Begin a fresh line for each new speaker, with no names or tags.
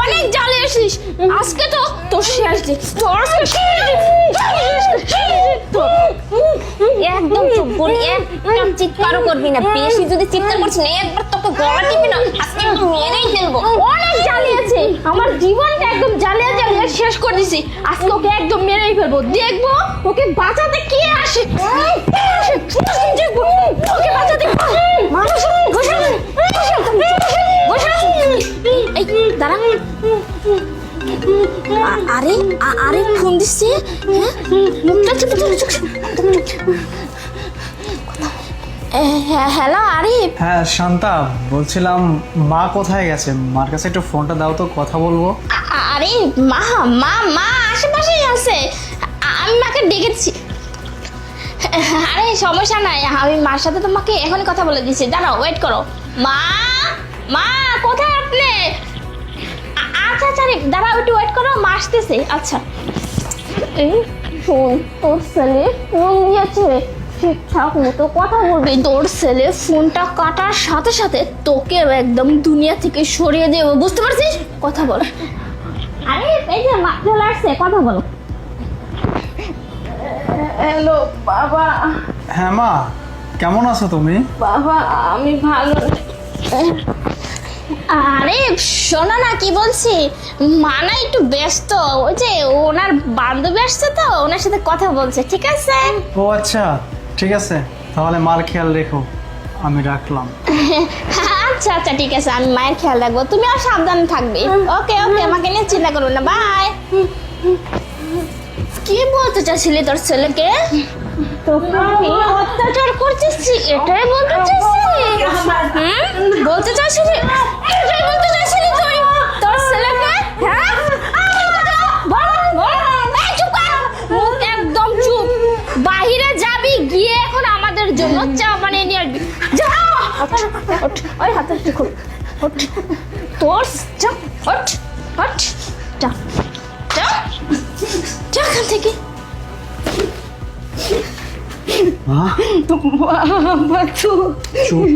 অনেক জ্বালিয়েছিস, আজকে তো তোর শেষ দিক, তোর একদম চুপ বলি, একদম চিৎকারও করবি না, বেশি যদি চিৎকার করছিস না একবার তোকে গলা টিপি না আজকে একটু মেরেই ফেলবো। অনেক জ্বালিয়েছে, আমার জীবনটা একদম জ্বালিয়ে জ্বালিয়ে শেষ করে দিছি, আজকে ওকে একদম মেরেই ফেলবো, দেখবো ওকে বাঁচাতে কে আসে, দেখবো ওকে বাঁচাতে দাঁড়া। আরে আরে ফোন দিচ্ছে, হ্যালো আরিফ।
হ্যাঁ শান্তা, বলছিলাম মা কোথায় গেছে? মার কাছে একটু ফোনটা দাও তো, কথা বলবো।
আরে মা মা মা আশেপাশেই আছে, আমি মাকে ডেকেছি। আরে সমস্যা নাই, আমি মার সাথে তোমাকে এখনই কথা বলে দিচ্ছি, দাঁড়াও ওয়েট করো। মা মা কোথায় আপনি? আচ্ছা আচ্ছা দাঁড়াও একটু ওয়েট করো, মা আসতেছে। আচ্ছা এই শোন, তোর ছেলে ফোন দিয়েছে, ঠিকঠাক মতো কথা বলবি, তোর ছেলে ফোনটা কাটার সাথে সাথে তোকে একদম দুনিয়া থেকে সরিয়ে দেবো, বুঝতে পারছিস? কথা বল। আরে এই যে মা চলে আসছে, কথা বলো।
হ্যালো বাবা।
হ্যাঁ মা, কেমন আছো তুমি?
বাবা আমি ভালো।
আরে শোনো না কি বলছি, মা না একটু ব্যস্ত, ওই যে ওনার বান্ধবী আসছে তো, ওনার সাথে কথা বলছে, ঠিক আছে?
ও আচ্ছা, ঠিক আছে, তাহলে মার খেয়াল রেখো, আমি রাখলাম।
আচ্ছা আচ্ছা ঠিক আছে, আমি মায়ের খেয়াল রাখবো, তুমি আর সাবধানে থাকবে। ওকে ওকে, আমাকে নিয়ে চিন্তা করো না, বাই। কি বলতে চাচ্ছিলি তোর ছেলেকে? তোকে আমি অত্যাচার করতেছি এটাই বলতে চাচ্ছিলি? বলতে চাচ্ছিলি, এটাই বলতে চাচ্ছিলি তুই তোর ছেলেকে? হ্যাঁ মুখ একদম চুপ, বাহিরে যাবি, গিয়ে এখন আমাদের জন্য চা বানিয়ে নিয়ে আসবি, যা। ওই হাতে খুব তোর যা, হট হট, যা যা যা এখান থেকে।
মা
বাবা তো
চুপ,